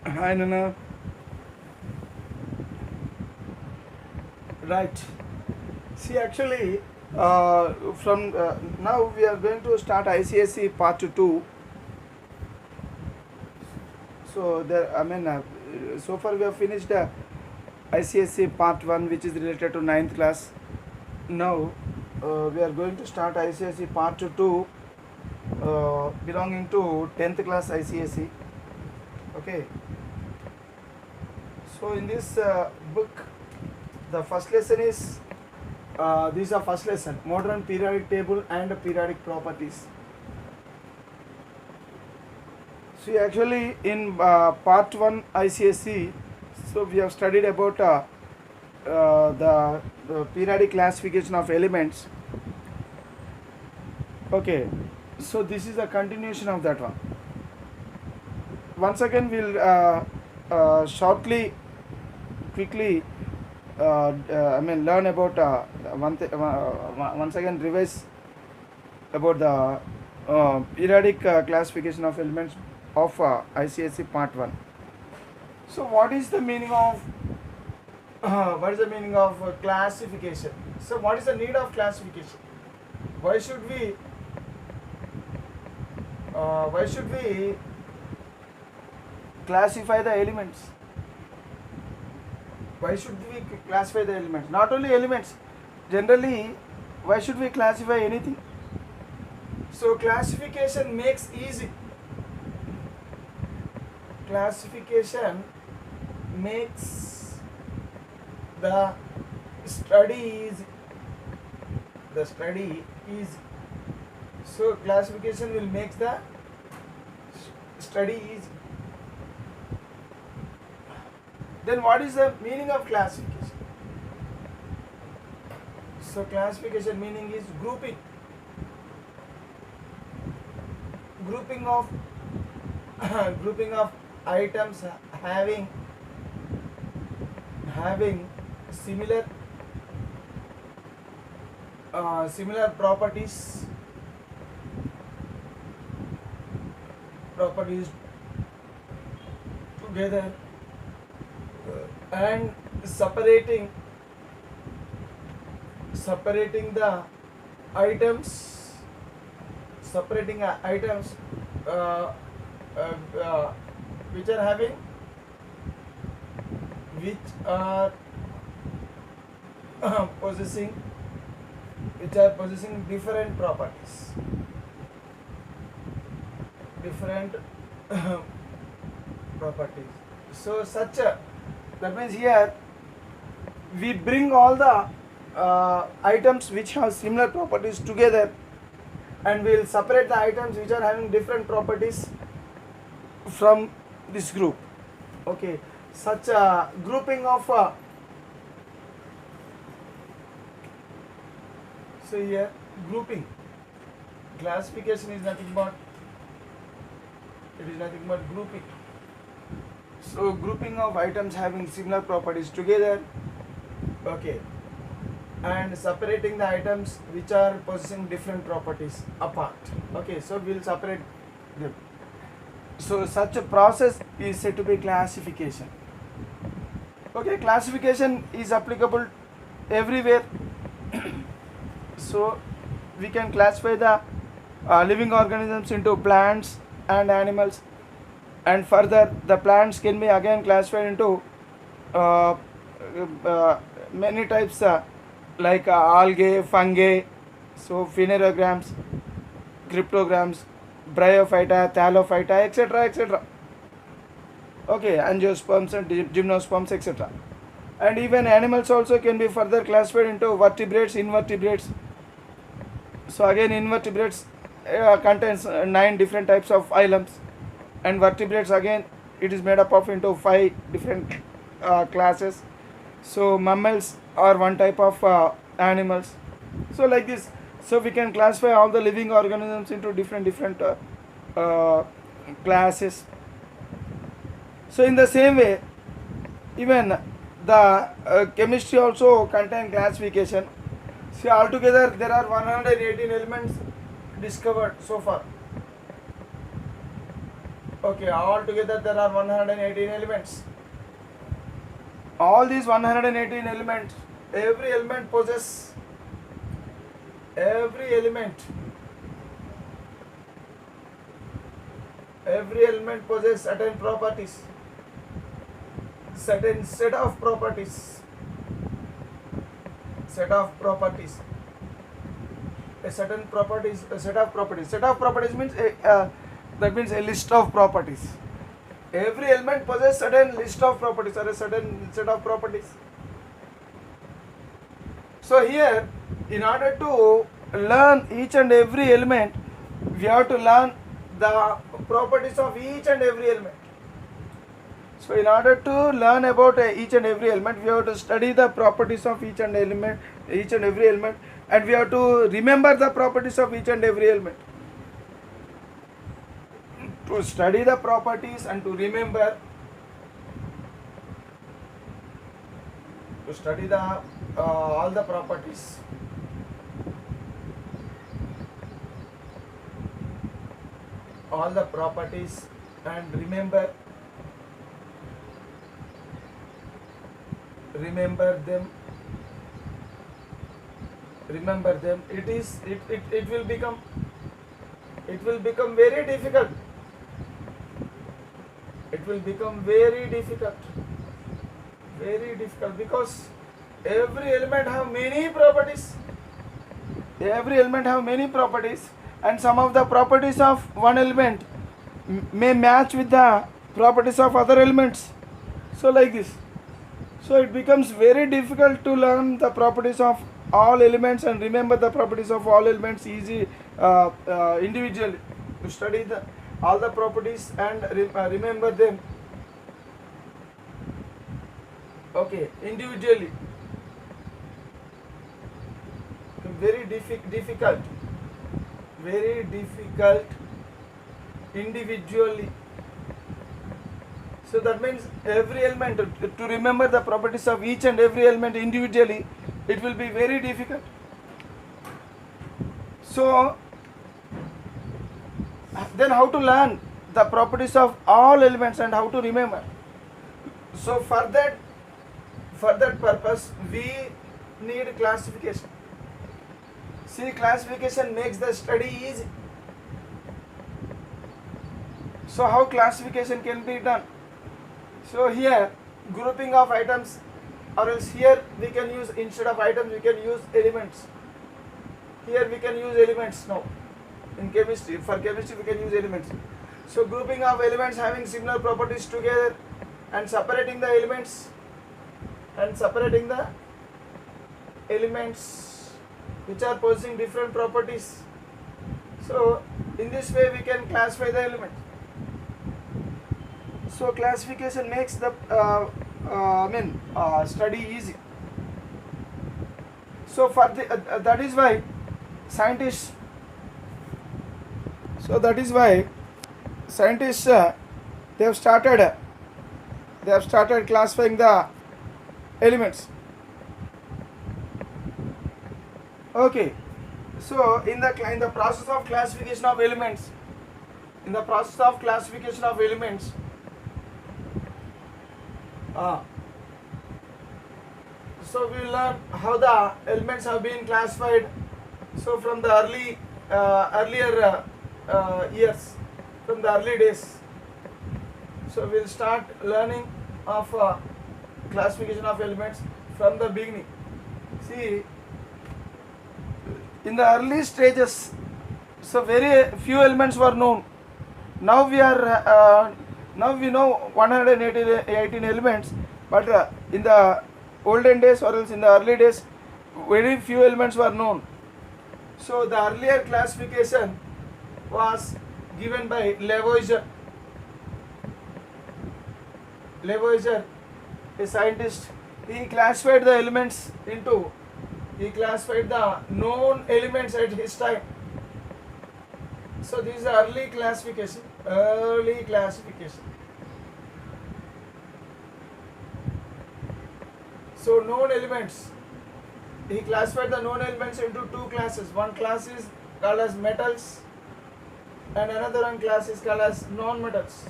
Hi Nana. Right. See, actually, from now we are going to start ICSE part 2. So there, so far we have finished ICSE part 1, which is related to ninth class. Now we are going to start ICSE part 2, belonging to 10th class ICSE. Okay. So in this book, the first lesson is these are first lesson, modern periodic table and periodic properties. See, actually in part 1 ICSE, so we have studied about the periodic classification of elements. Okay, so this is a continuation of that one. Once again we'll shortly, quickly learn about once again revise about the periodic classification of elements of ICSE part 1. So what is the meaning of classification? So what is the need of classification? Why should we classify the elements? Why should we classify the elements? Not only elements, generally, why should we classify anything? So classification makes easy. Classification makes the study easy. So classification will make the study easy. Then what is the meaning of classification? So classification meaning is grouping. Grouping of grouping of items having similar properties together, and separating the items uh, which are possessing different properties, properties. So that means here we bring all the items which have similar properties together, and we will separate the items which are having different properties from this group. Okay, such a grouping of so here grouping classification is nothing but grouping. So grouping of items having similar properties together, okay, and separating the items which are possessing different properties apart. Okay, so we'll separate them. So such a process is said to be classification. Okay, classification is applicable everywhere. So we can classify the living organisms into plants and animals, and further the plants can be again classified into uh, many types like algae, fungi, so phanerograms, cryptograms, bryophyta, thallophyta, etc. Okay, angiosperms and gymnosperms, etc. And even animals also can be further classified into vertebrates, invertebrates. So again, invertebrates contains 9 different types of phylums, and vertebrates again it is made up of into 5 different classes. So mammals are one type of animals. So like this, so we can classify all the living organisms into different classes. So in the same way, even the chemistry also contain classification. See, altogether there are 118 elements discovered so far. Okay, altogether there are 118 elements. All these 118 elements, every element possess, every element possess certain properties, certain set of properties, a set of properties, set of properties means that means a list of properties. Every element possesses certain list of properties or a certain set of properties. So here, in order to learn each and every element, we have to learn the properties of each and every element. So in order to learn about each and every element, we have to study the properties of each and every element, and we have to remember the properties of each and every element. To study the properties and to remember, to study the all the properties, and remember them, it will become very difficult. It will become very difficult because every element have many properties, and some of the properties of one element may match with the properties of other elements. So like this. So it becomes very difficult to learn the properties of all elements and remember the properties of all elements individually. To study all the properties and remember them, okay, individually, very difficult individually. So that means every element, to remember the properties of each and every element individually, it will be very difficult. So then how to learn the properties of all elements and how to remember? So for that purpose we need classification. See, classification makes the study easy. So how classification can be done? So here, grouping of items, or else here we can use, instead of items we can use elements. Here we can use elements now. In chemistry, for chemistry we can use elements. So grouping of elements having similar properties together and separating the elements which are possessing different properties. So in this way we can classify the elements. So classification makes the study easy. So for that is why scientists they have started classifying the elements. Okay, so in the process of classification of elements, so we will learn how the elements have been classified. So from the earlier years, from the early days, so we will start learning of classification of elements from the beginning. See, in the early stages, so very few elements were known. Now we know 118 elements, but in the olden days, or else in the early days, very few elements were known. So the earlier classification was given by Lavoisier, a scientist. He classified the known elements at his time. So this is the early classification. So known elements, he classified the known elements into two classes. One class is called as metals, and another one class is called as non-metals.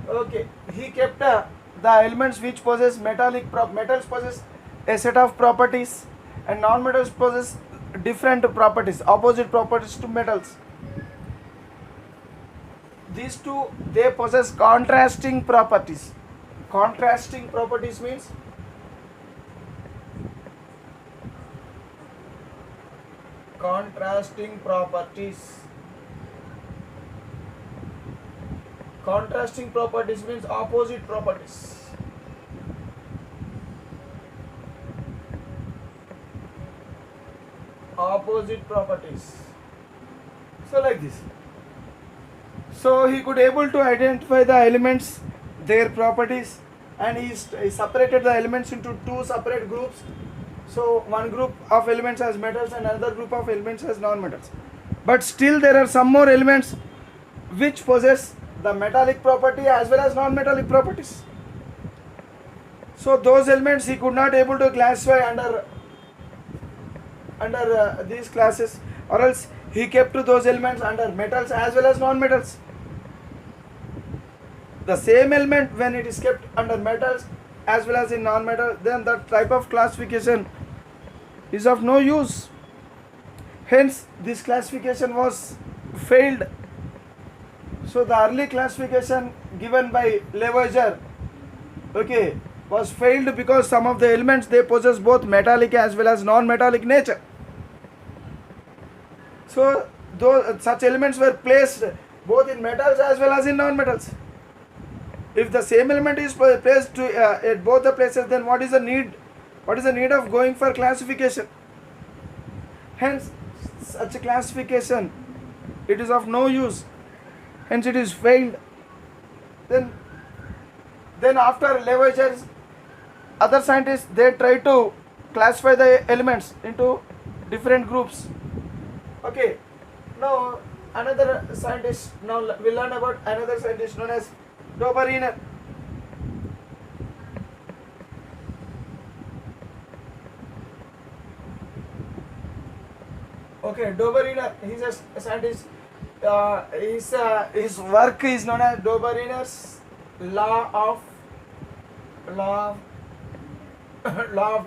Okay, he kept the elements which possess metals possess a set of properties, and non-metals possess different properties, opposite properties to metals. These two, they possess contrasting properties. Contrasting properties means contrasting properties. Contrasting properties means opposite properties. Opposite properties. So like this. So he could able to identify the elements, their properties, and he separated the elements into two separate groups. So one group of elements has metals and another group of elements has non-metals. But still there are some more elements which possess the metallic property as well as non-metallic properties. So those elements he could not able to classify under these classes, or else he kept to those elements under metals as well as non-metals. The same element, when it is kept under metals as well as in non-metal, then that type of classification is of no use. Hence this classification was failed. So the early classification given by Lavoisier, okay, was failed because some of the elements, they possess both metallic as well as non-metallic nature. So those such elements were placed both in metals as well as in non-metals. If the same element is placed at both the places, then what is the need? What is the need of going for classification? Hence, such a classification, it is of no use. Hence, it is failed. Then after Lavoisier, other scientists, they try to classify the elements into different groups. Okay. Now another scientist. Now we learn about another scientist known as Dobereiner. Okay, Dobereiner. He's a scientist. His work is known as Dobereiner's law of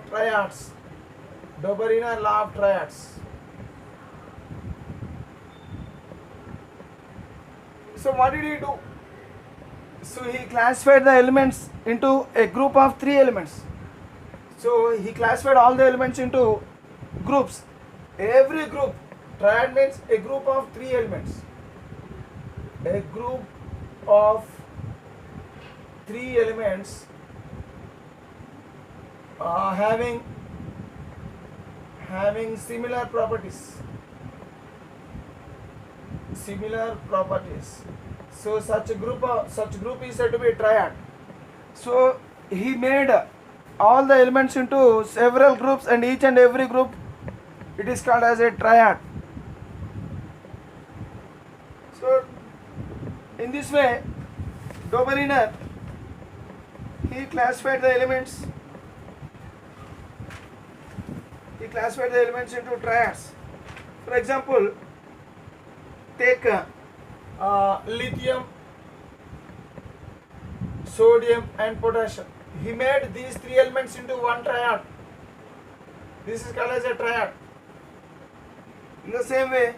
triads. Dobereiner law of triads. So what did he do? So he classified the elements into a group of 3 elements. So he classified all the elements into groups. Every group, triad means a group of 3 elements. A group of 3 elements having similar properties. Similar properties. So such group is said to be a triad. So he made all the elements into several groups, and each and every group, it is called as a triad. So in this way, Dobereiner, he classified the elements. He classified the elements into triads. For example, take lithium, sodium and potassium. He made these 3 elements into one triad. This is called as a triad. In the same way,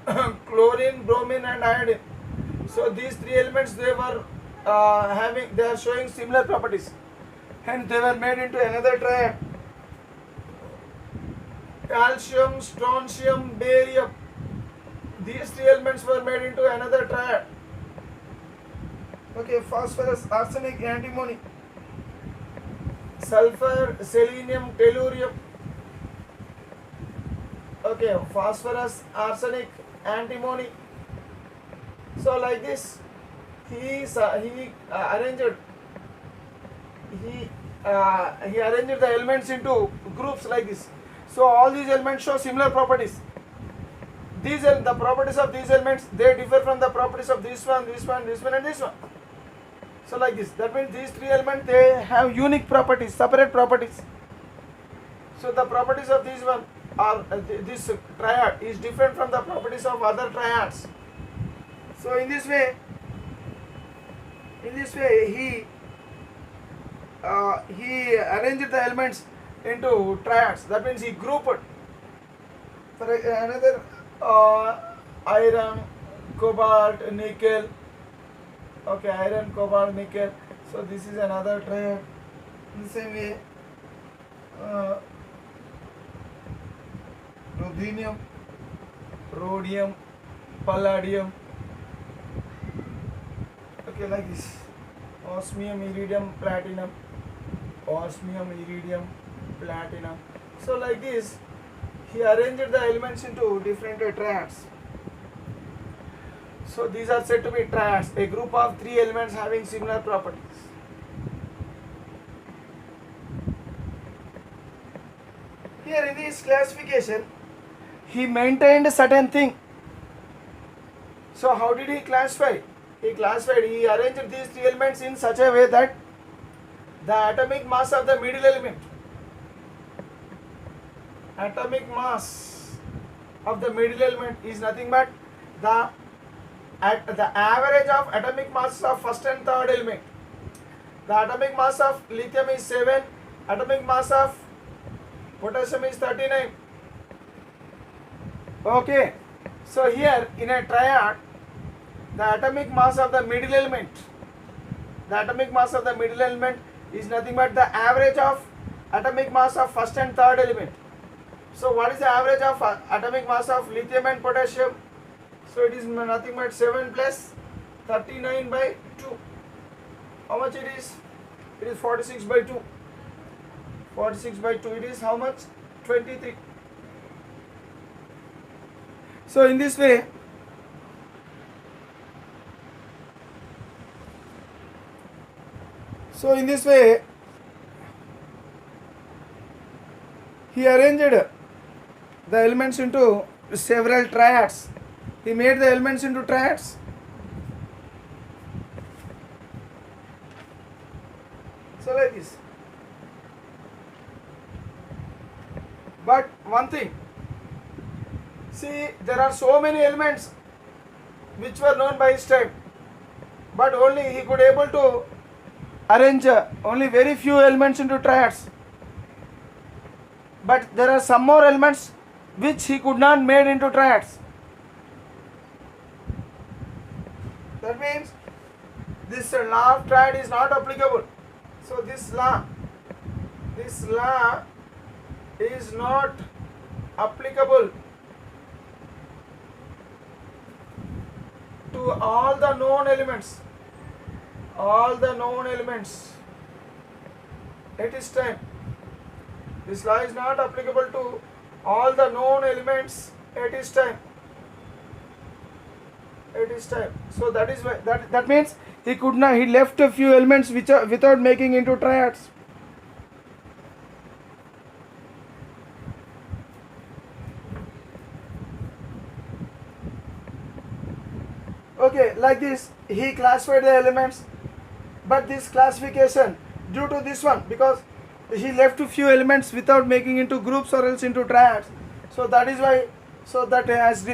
chlorine, bromine and iodine. So these 3 elements, they are showing similar properties. Hence they were made into another triad. Calcium, strontium, barium. These 3 elements were made into another triad. Okay, phosphorus, arsenic, antimony, sulfur, selenium, tellurium. Okay, phosphorus, arsenic, antimony. So like this, he arranged the elements into groups like this. So all these elements show similar properties. The properties of these elements, they differ from the properties of this one, this one, this one and this one. So like this, that means these 3 elements, they have unique properties, separate properties. So the properties of these one, or this triad is different from the properties of other triads. So in this way he arranged the elements into triads. That means he grouped for another iron, cobalt, nickel. Okay, iron, cobalt, nickel. So this is another triad. In the same way, ruthenium, rhodium, palladium. Okay, like this. Osmium, iridium, platinum. Osmium, iridium, platinum. So like this, he arranged the elements into different triads. So these are said to be triads, a group of 3 elements having similar properties. Here in this classification, he maintained a certain thing. So how did he classify? He arranged these 3 elements in such a way that the atomic mass of the middle element, is nothing but the average of atomic mass of first and third element. The atomic mass of lithium is 7, atomic mass of potassium is 39. Okay, so here in a triad, the atomic mass of the middle element is nothing but the average of atomic mass of first and third element. So what is the average of atomic mass of lithium and potassium? So it is nothing but 7 plus 39 by 2. How much it is? It is 46 by 2. 46 by 2, it is how much? 23. So in this way, he arranged the elements into several triads. He made the elements into triads. So like this. But one thing, see, there are so many elements which were known by his time, but only he could able to arrange only very few elements into triads. But there are some more elements which he could not made into triads. That means this law of triad is not applicable. So this law is not applicable to all the known elements. At this time, this law is not applicable to all the known elements at this time. So that is why that means he left a few elements which are without making into triads. Okay, like this, he classified the elements, but this classification, due to this one, because he left a few elements without making into groups or else into triads, so that is why, so that has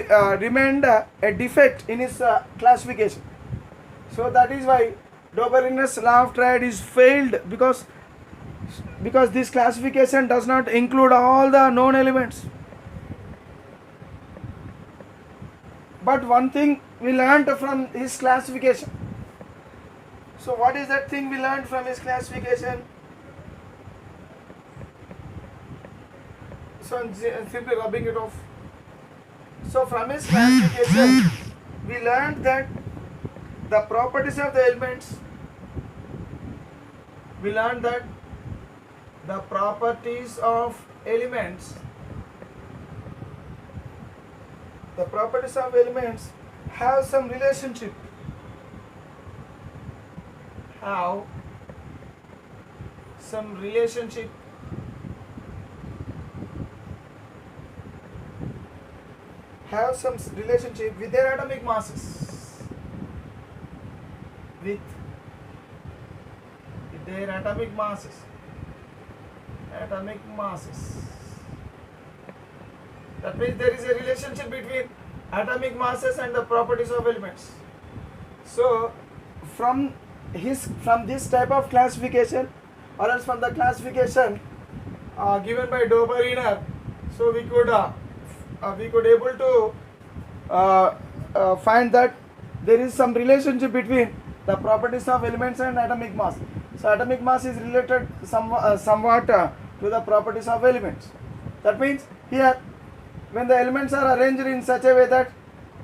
remained a defect in his classification. So that is why Doberan's law of triad is failed, because this classification does not include all the known elements. But one thing we learned from his classification. So what is that thing we learned from his classification? So I'm simply rubbing it off. So from his classification, we learned that the properties of the elements, have some relationship. Have some relationship with their atomic masses. With their atomic masses. That means there is a relationship between atomic masses and the properties of elements. So from this type of classification, or else from the classification given by Dobereiner, so we could able to find that there is some relationship between the properties of elements and atomic mass. So atomic mass is related somewhat to the properties of elements. That means here, when the elements are arranged in such a way that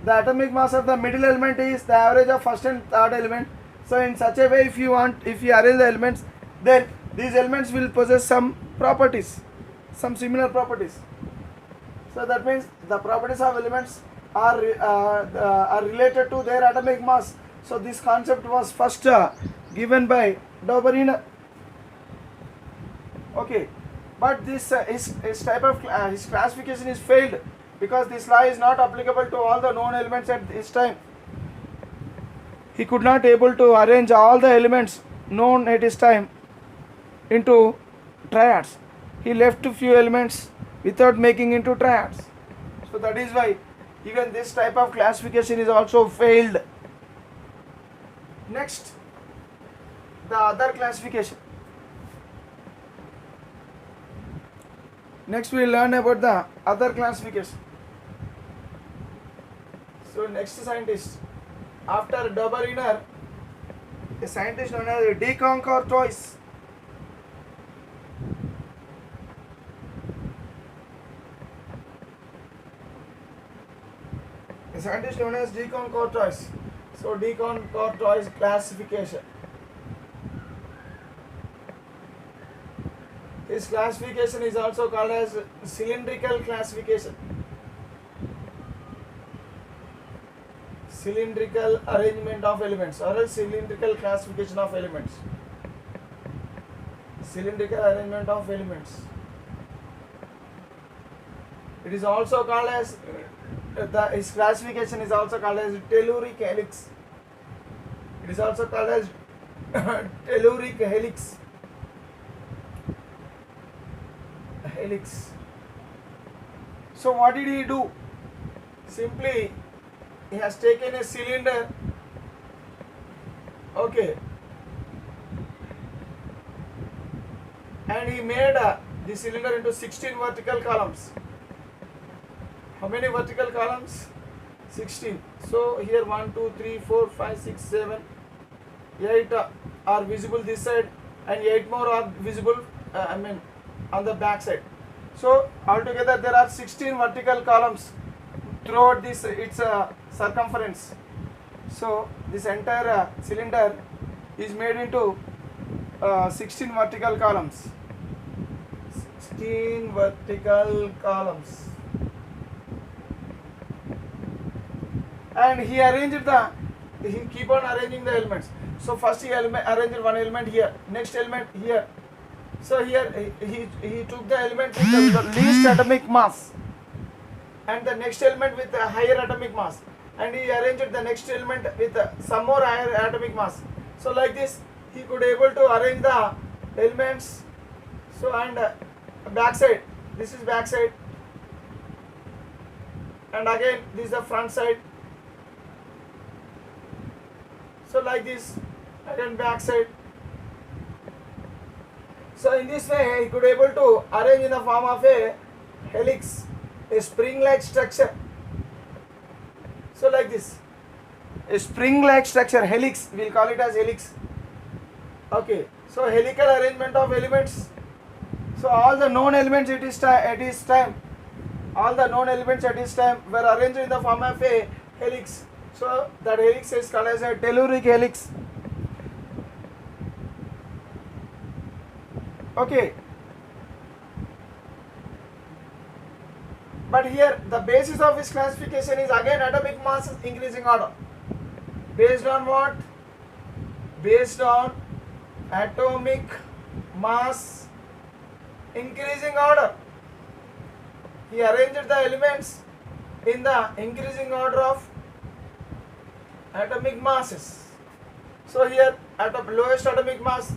the atomic mass of the middle element is the average of first and third element, so in such a way, if you arrange the elements, then these elements will possess some properties, some similar properties. So that means the properties of elements are related to their atomic mass. So this concept was first given by Dobereiner. Okay, but this his type of his classification is failed, because this law is not applicable to all the known elements at this time. He could not able to arrange all the elements known at his time into triads. He left a few elements without making into triads. So that is why even this type of classification is also failed. Next, the other classification. Next we will learn about the other classification. So next scientist after Dobereiner, a scientist known as de Courtois. A scientist known as de Courtois. So de Courtois classification. His classification is also called as cylindrical classification. Cylindrical arrangement of elements, or else cylindrical classification of elements. Cylindrical arrangement of elements. It is also called as his classification is also called as telluric helix. It is also called as telluric helix. So what did he do? Simply, he has taken a cylinder, okay, and he made the cylinder into 16 vertical columns. How many vertical columns? 16. So here 1, 2, 3, 4, 5, 6, 7, 8 are visible this side, and 8 more are visible on the back side. So altogether there are 16 vertical columns throughout this its circumference. So this entire cylinder is made into 16 vertical columns. 16 vertical columns. And he keep on arranging the elements. So first he arranged one element here, next element here. So here he took the element with the least atomic mass, and the next element with a higher atomic mass, and he arranged the next element with some more higher atomic mass. So like this he could able to arrange the elements. So and back side, this is back side, and again this is the front side. So like this, again back side. So in this way he could able to arrange in the form of a helix, a spring-like structure. So like this, a spring-like structure, helix, we will call it as helix. Okay, so helical arrangement of elements. So all the known elements at his time, all the known elements at his time were arranged in the form of a helix. So that helix is called as a telluric helix. Okay. But here the basis of his classification is again atomic mass increasing order. Based on what? Based on atomic mass increasing order. He arranged the elements in the increasing order of atomic masses. So here at the lowest atomic mass,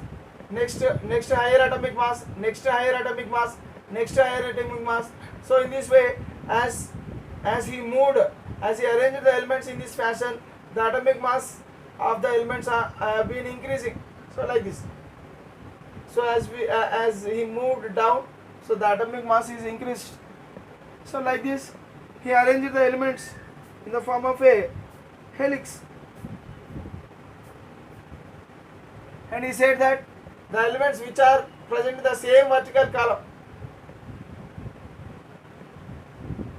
next higher atomic mass, next higher atomic mass, next higher atomic mass. So in this way as as he moved, as he arranged the elements in this fashion, the atomic mass of the elements have been increasing. So like this. So as he moved down, so the atomic mass is increased. So like this, he arranged the elements in the form of a helix, and he said that the elements which are present in the same vertical column,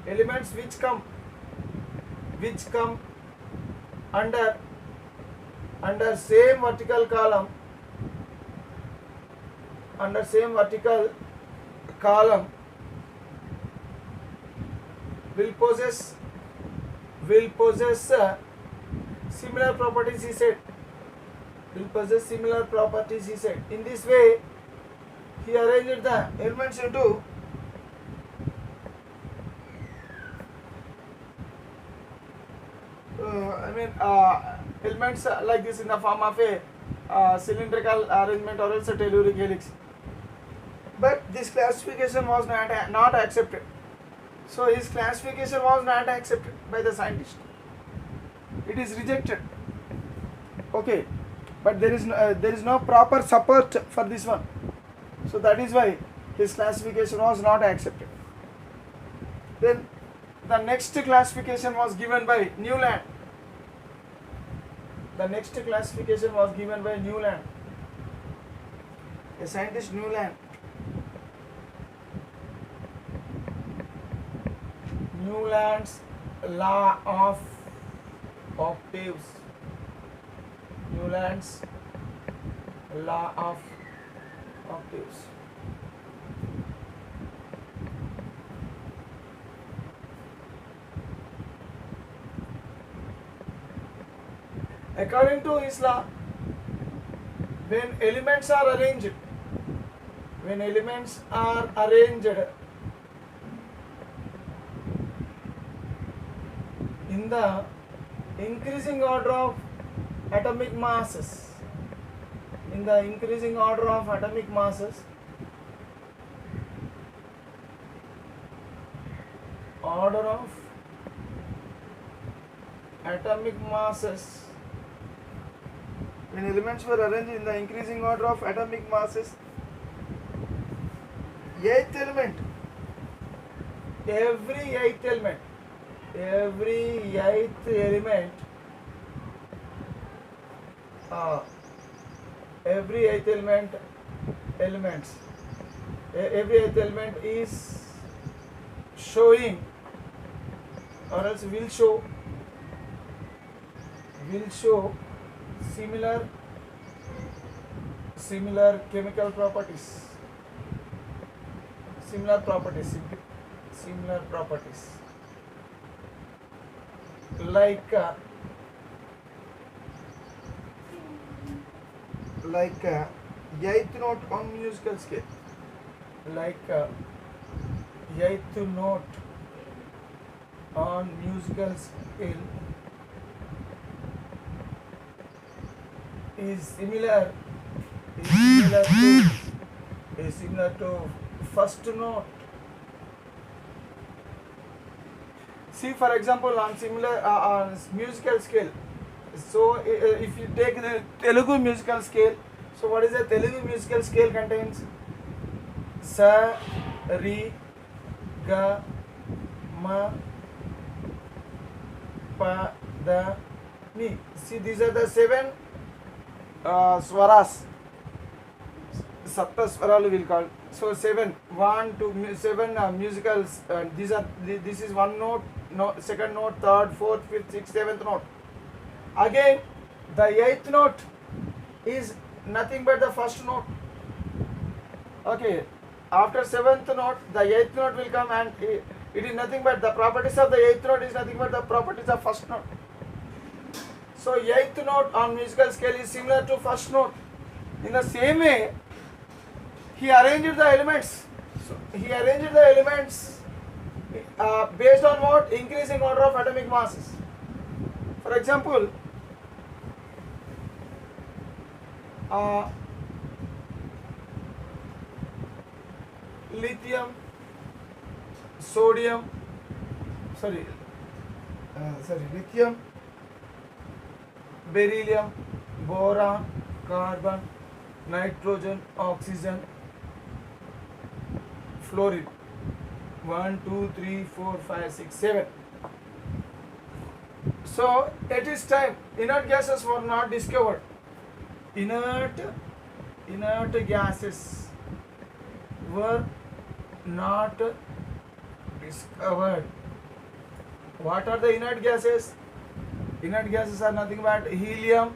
elements which come under same vertical column, will possess similar properties, he said. Will possess similar properties, he said. In this way, he arranged the elements into elements like this in the form of a cylindrical arrangement or else a telluric helix. But this classification was not accepted. So his classification was not accepted by the scientist. It is rejected. Okay, but there is no proper support for this one. So that is why his classification was not accepted. Then the next classification was given by Newland. The next classification was given by Newland, a scientist Newland. Newland's law of octaves. Newland's law of octaves. According to his law, when elements are arranged in the increasing order of atomic masses, when elements were arranged in the increasing order of atomic masses, every eighth element is showing or else will show similar chemical properties, like eighth note on musical scale, is similar to first note. See, for example, on musical scale. So if you take the Telugu musical scale, so what is the Telugu musical scale contains? Sa, Ri, Ga, Ma, Pa, Da, Ni. See, these are the 7 swaras. Sapta swaralu will call. So 7 musicals. This is one note, second note, third, fourth, fifth, sixth, seventh note. Again, the 8th note is nothing but the first note. Okay, after 7th note, the 8th note will come, and it is nothing but the properties of the 8th note is nothing but the properties of first note. So 8th note on musical scale is similar to first note. In the same way, he arranged the elements. So he arranged the elements based on what? Increasing order of atomic masses. For example, lithium, sodium, sorry, lithium, beryllium, boron, carbon, nitrogen, oxygen, fluorine. 1, 2, 3, 4, 5, 6, 7. So at this time, inert gases were not discovered. Inert gases were not discovered. What are the inert gases? Inert gases are nothing but helium,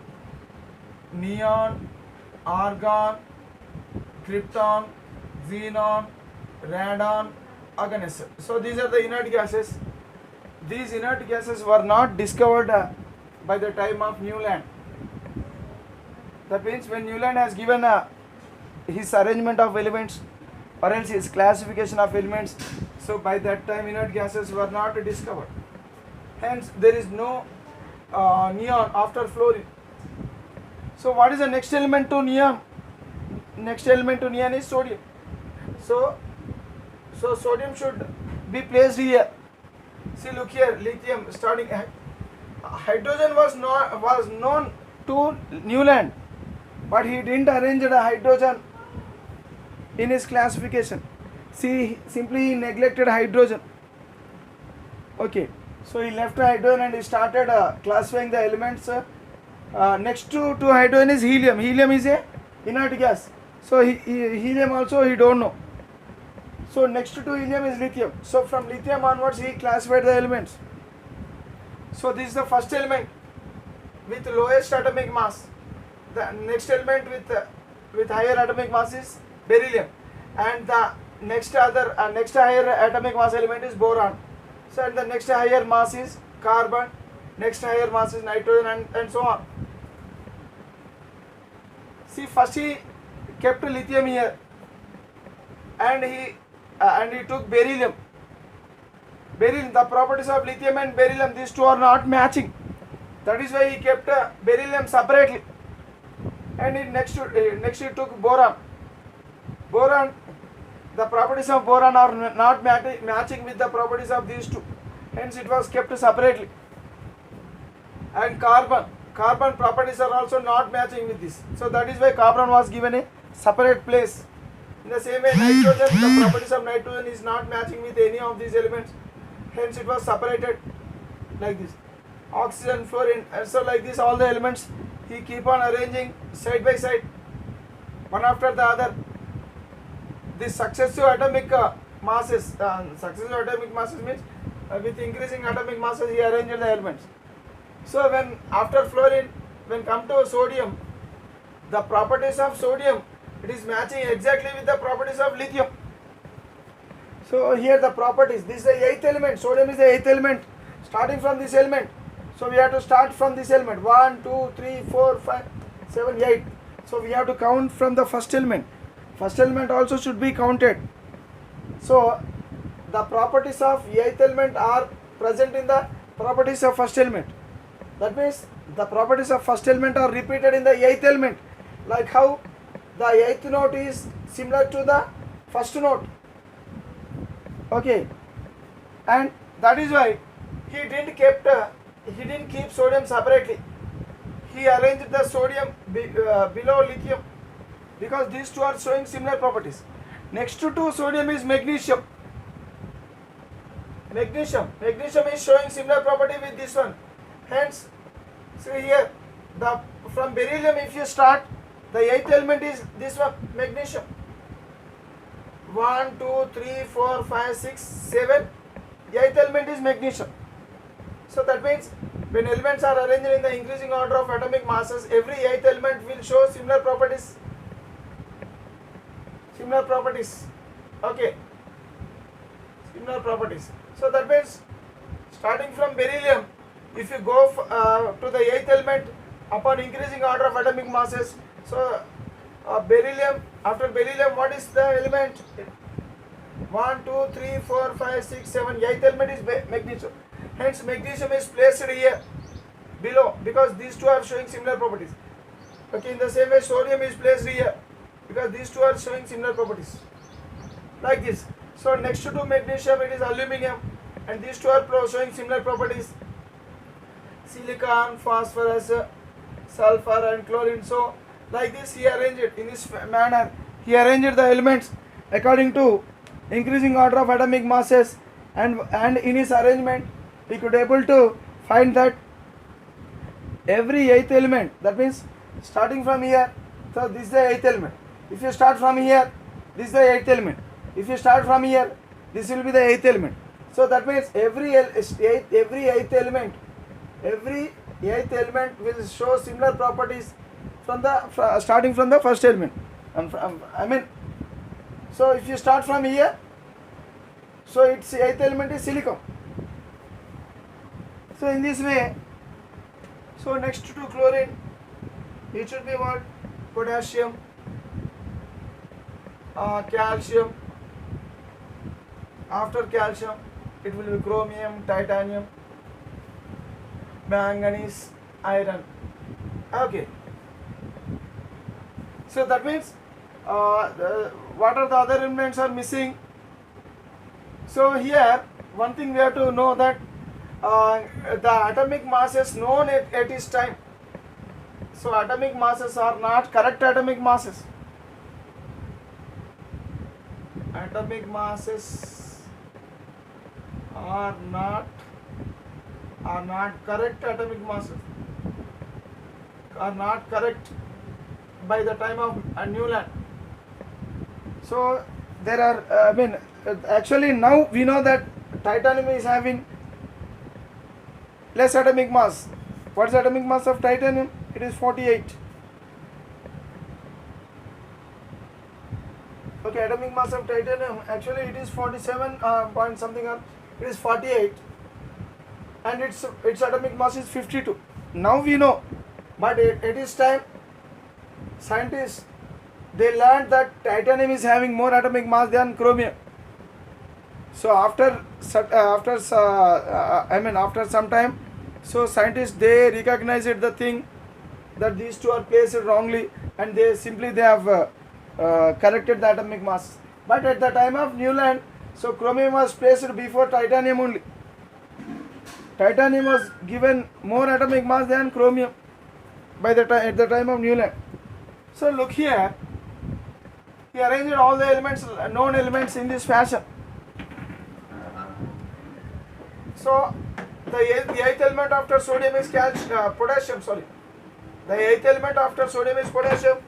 neon, argon, krypton, xenon, radon, argon. So these are the inert gases. These inert gases were not discovered by the time of Newland. That means when Newland has given his arrangement of elements or else his classification of elements, so by that time inert gases were not discovered. Hence there is no neon after fluorine. So what is the next element to neon? Next element to neon is sodium. So sodium should be placed here. See, look here, lithium starting. Hydrogen was known to Newland, but he didn't arrange the hydrogen in his classification. See, simply he neglected hydrogen. Okay, so he left hydrogen and he started classifying the elements. Next to hydrogen is helium. Helium is a inert gas. So helium also he don't know. So next to helium is lithium. So from lithium onwards he classified the elements. So this is the first element with lowest atomic mass. The next element with higher atomic mass is beryllium, and the next higher atomic mass element is boron. So and the next higher mass is carbon, next higher mass is nitrogen, and so on. See, first he kept lithium here, and he took beryllium. The properties of lithium and beryllium, these two are not matching. That is why he kept beryllium separately. And next he took boron. The properties of boron are not matching with the properties of these two. Hence it was kept separately. And carbon properties are also not matching with this. So that is why carbon was given a separate place. In the same way, nitrogen, the properties of nitrogen is not matching with any of these elements. Hence it was separated like this. Oxygen, fluorine, and so like this all the elements he keep on arranging side by side, one after the other. This successive atomic masses means with increasing atomic masses he arranged the elements. So when after fluorine, when come to sodium, the properties of sodium, it is matching exactly with the properties of lithium. So here the properties, this is the 8th element, sodium is the 8th element, starting from this element. So we have to start from this element, 1, 2, 3, 4, 5, 7, 8. So we have to count from the first element. First element also should be counted. So the properties of 8th element are present in the properties of first element. That means the properties of first element are repeated in the 8th element. Like how the 8th note is similar to the first note. Okay, and that is why he didn't keep sodium separately. He arranged the sodium below lithium because these two are showing similar properties. Next to sodium is magnesium. Magnesium is showing similar property with this one. Hence, see here, from beryllium if you start, the 8th element is this one, magnesium. 1, 2, 3, 4, 5, 6, 7. 8th element is magnesium. So that means when elements are arranged in the increasing order of atomic masses, every 8th element will show similar properties. Okay. Similar properties. So that means starting from beryllium, if you go to the 8th element upon increasing order of atomic masses, so beryllium, after beryllium, what is the element? 1, 2, 3, 4, 5, 6, 7. 8th element is magnesium. Hence magnesium is placed here below because these two are showing similar properties. Okay, in the same way sodium is placed here because these two are showing similar properties. Like this. So next to magnesium it is aluminum. and these two are showing similar properties: silicon, phosphorus, sulfur and chlorine. So like this he arranged it in this manner. He arranged the elements according to increasing order of atomic masses, and in his arrangement he could able to find that every eighth element, that means starting from here, so this is the eighth element. If you start from here, this is the eighth element. If you start from here, this will be the eighth element. So that means every eighth element will show similar properties from the starting from the first element. So if you start from here, so its eighth element is silicon. So in this way, so next to chlorine, it should be what? Potassium, calcium. After calcium, it will be chromium, titanium, manganese, iron. Okay. So that means what are the other elements are missing? So here one thing we have to know that the atomic masses known at this time. So atomic masses are not correct atomic masses. Atomic masses are not correct atomic masses. Are not correct by the time of Newland. So there are actually now we know that titanium is having less atomic mass. What is the atomic mass of titanium? It is 48. Okay, atomic mass of titanium actually it is 47 point something, or it is 48, and its atomic mass is 52. Now we know, but at this time scientists they learned that titanium is having more atomic mass than chromium. So after some time, so scientists they recognized the thing that these two are placed wrongly, and they have corrected the atomic mass. But at the time of Newland, so chromium was placed before titanium only. Titanium was given more atomic mass than chromium at the time of Newland. So look here, he arranged all the elements, known elements in this fashion. So the eighth element after sodium is potassium. The eighth element after sodium is potassium.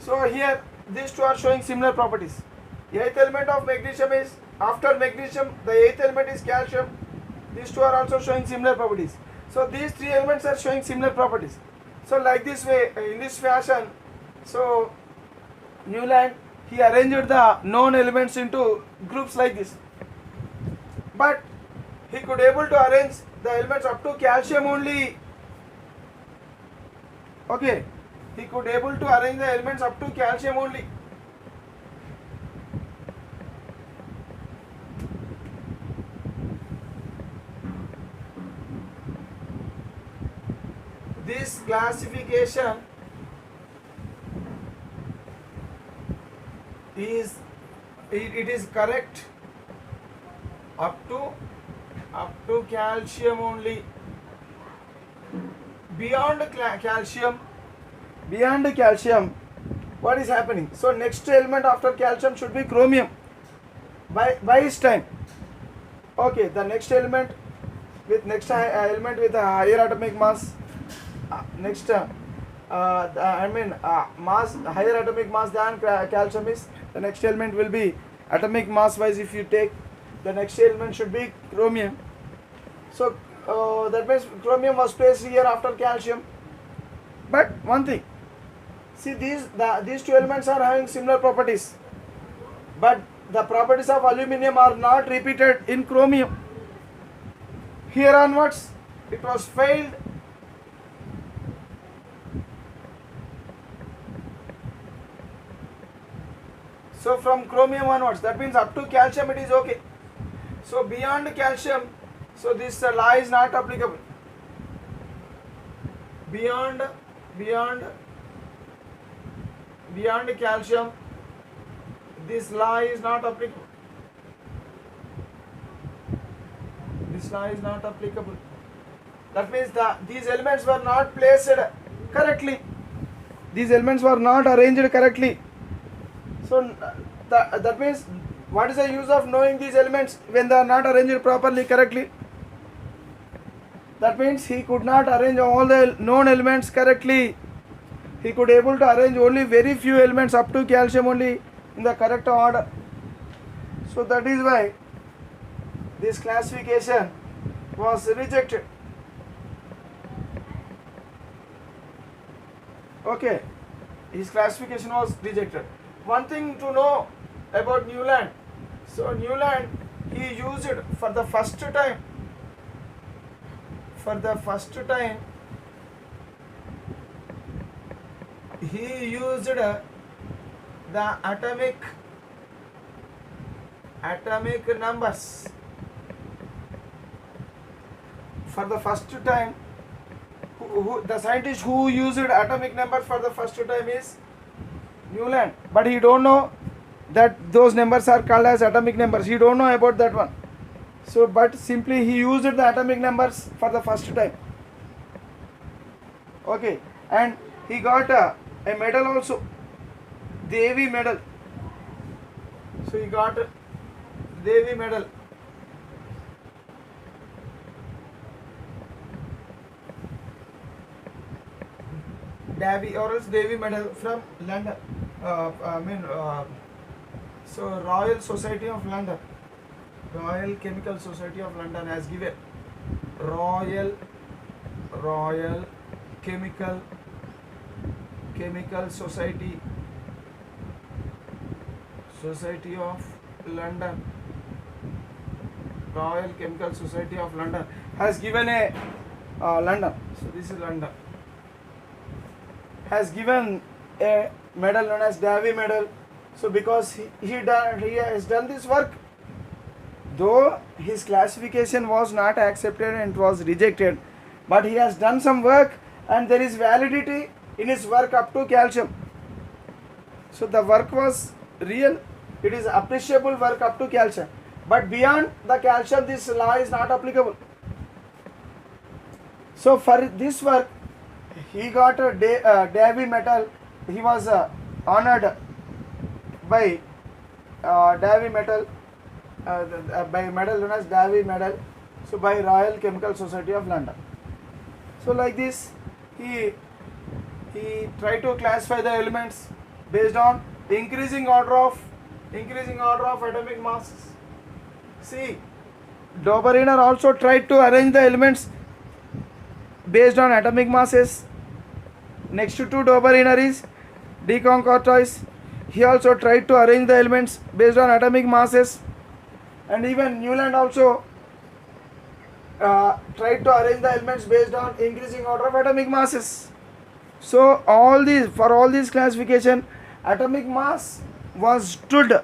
So here these two are showing similar properties. The eighth element of magnesium is after magnesium. The eighth element is calcium. These two are also showing similar properties. So these three elements are showing similar properties. So like this way, in this fashion, so Newland he arranged the known elements into groups like this. But he could able to arrange the elements up to calcium only. Okay, he could able to arrange the elements up to calcium only. This classification is correct up to calcium only. Beyond calcium, what is happening? So next element after calcium should be chromium. By its time. Okay, the next element with a higher atomic mass. Mass higher atomic mass than calcium is the next element will be atomic mass wise. If you take the next element should be chromium. So that means chromium was placed here after calcium. But one thing, see these two elements are having similar properties, but the properties of aluminum are not repeated in chromium. Here onwards it was failed. So from chromium onwards, that means up to calcium it is okay. So beyond calcium, so this law is not applicable. Beyond calcium, this law is not applicable. this law is not applicable. That means these elements were not placed correctly. These elements were not arranged correctly. So that means, what is the use of knowing these elements when they are not arranged properly, correctly? That means he could not arrange all the known elements correctly. He could able to arrange only very few elements up to calcium only in the correct order. So that is why this classification was rejected. Okay, his classification was rejected. One thing to know about Newland. So Newland, he used it for the first time. For the first time, he used the atomic numbers. For the first time, the scientist who used atomic numbers for the first time is Newland, but he don't know that those numbers are called as atomic numbers. He don't know about that one. So, but simply he used the atomic numbers for the first time. Okay, and he got a medal also, Davy medal. So he got a Davy medal. Davy or else Davy medal from London. So Royal Society of London, Royal Chemical Society of London has given Royal Chemical Society of London, Royal Chemical Society of London has given a London. So this is London. Has given a medal known as Davy medal. So because he has done this work, though his classification was not accepted and it was rejected, but he has done some work and there is validity in his work up to calcium. So the work was real, it is appreciable work up to calcium, but beyond the calcium this law is not applicable. So for this work he got a Davy medal. He was honored by Davy medal, by medal known as Davy medal. So by Royal Chemical Society of London. So like this, he tried to classify the elements based on increasing order of atomic masses. See, Dobereiner also tried to arrange the elements based on atomic masses. Next to Dobereiner is de Courtois. He also tried to arrange the elements based on atomic masses, and even Newland also tried to arrange the elements based on increasing order of atomic masses. So for all these classification, atomic mass was stood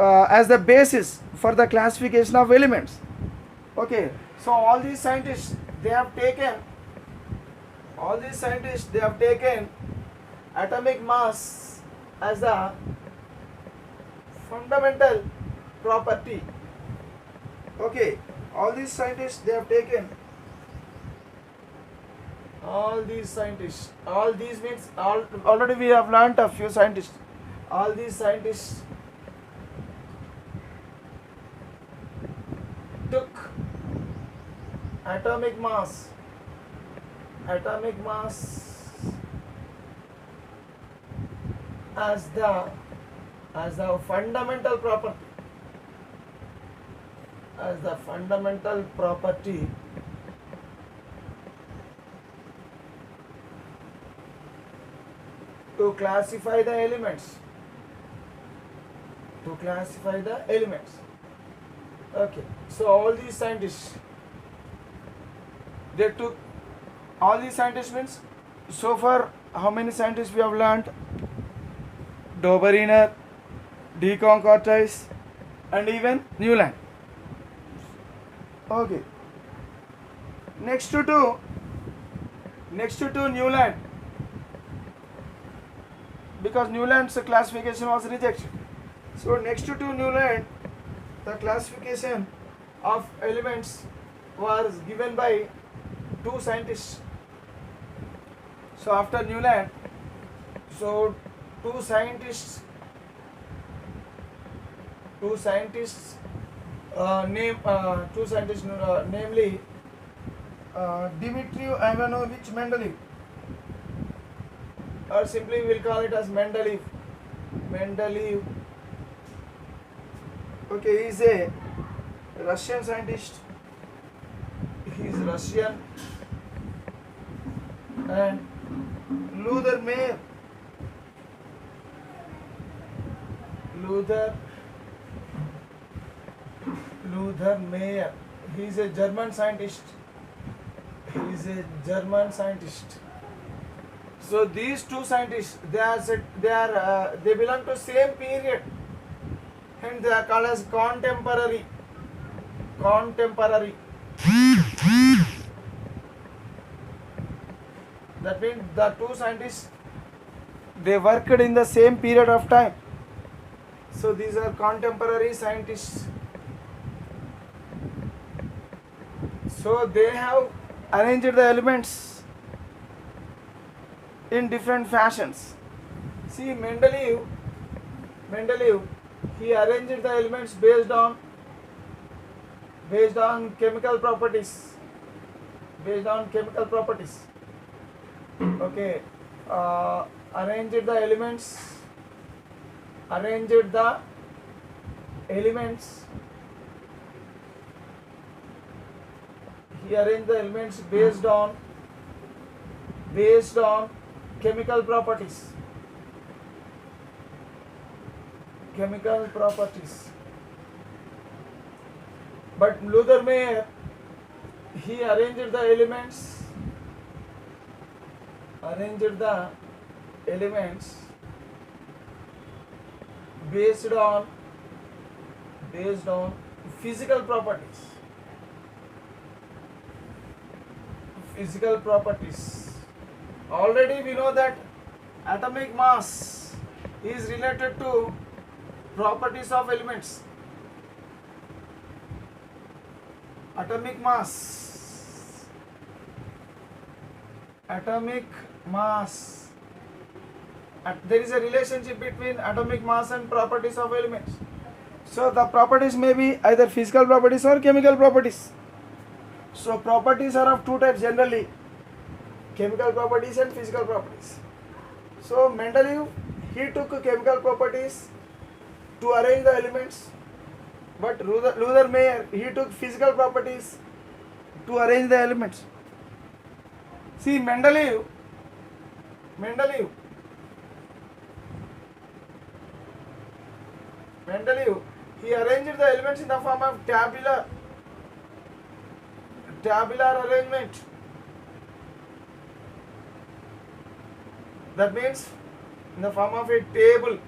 as the basis for the classification of elements. Okay, so all these scientists they have taken atomic mass as a fundamental property. Okay, all these scientists they have taken, all these means already we have learnt a few scientists. All these scientists took atomic mass as the fundamental property to classify the elements. Okay, so all these scientists means, so far how many scientists we have learnt? Dobereiner, de Courtois, and even Newland. Okay, next to Newland, because Newland's classification was rejected. So next to Newland, the classification of elements was given by two scientists. So after Newland, so two scientists namely Dmitry Ivanovich Mendeleev, or simply we'll call it as Mendeleev. Okay, he is a Russian scientist. He is Russian. And Luther Meyer. He is a German scientist. So these two scientists, they belong to same period, and they are called as contemporary. That means the two scientists, they worked in the same period of time. So these are contemporary scientists. So they have arranged the elements in different fashions. See, Mendeleev, he arranged the elements based on chemical properties. Okay, arranged the elements he arranged the elements based on chemical properties. But Luther Meyer, he arranged the elements based on physical properties. Already we know that atomic mass is related to properties of elements. Atomic mass. There is a relationship between atomic mass and properties of elements. So the properties may be either physical properties or chemical properties. So properties are of two types generally: chemical properties and physical properties. So Mendeleev, he took chemical properties to arrange the elements, but Luther Meyer, he took physical properties to arrange the elements. See, Mendeleev, he arranged the elements in the form of tabular arrangement. That means in the form of a table.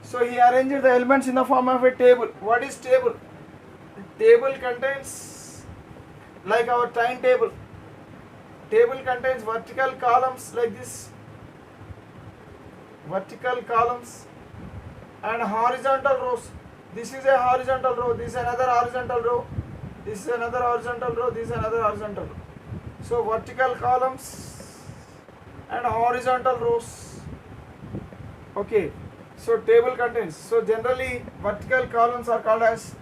So he arranged the elements in the form of a table. What is table? Table contains, like our timetable. Table contains vertical columns like this. Vertical columns and horizontal rows. This is a horizontal row. This is another horizontal row. This is another horizontal row. This is another horizontal row. So vertical columns and horizontal rows. Okay. So table contains. So generally vertical columns are called as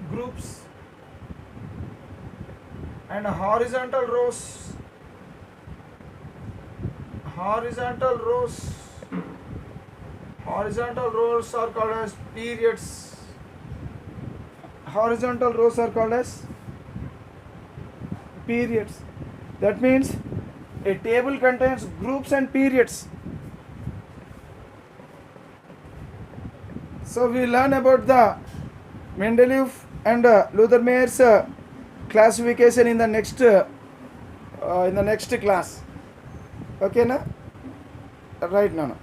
groups, and horizontal rows are called as periods. Horizontal rows are called as periods. That means a table contains groups and periods. So we learn about the Mendeleev and Luther Meyer's classification in the next class. Okay, na? Right now.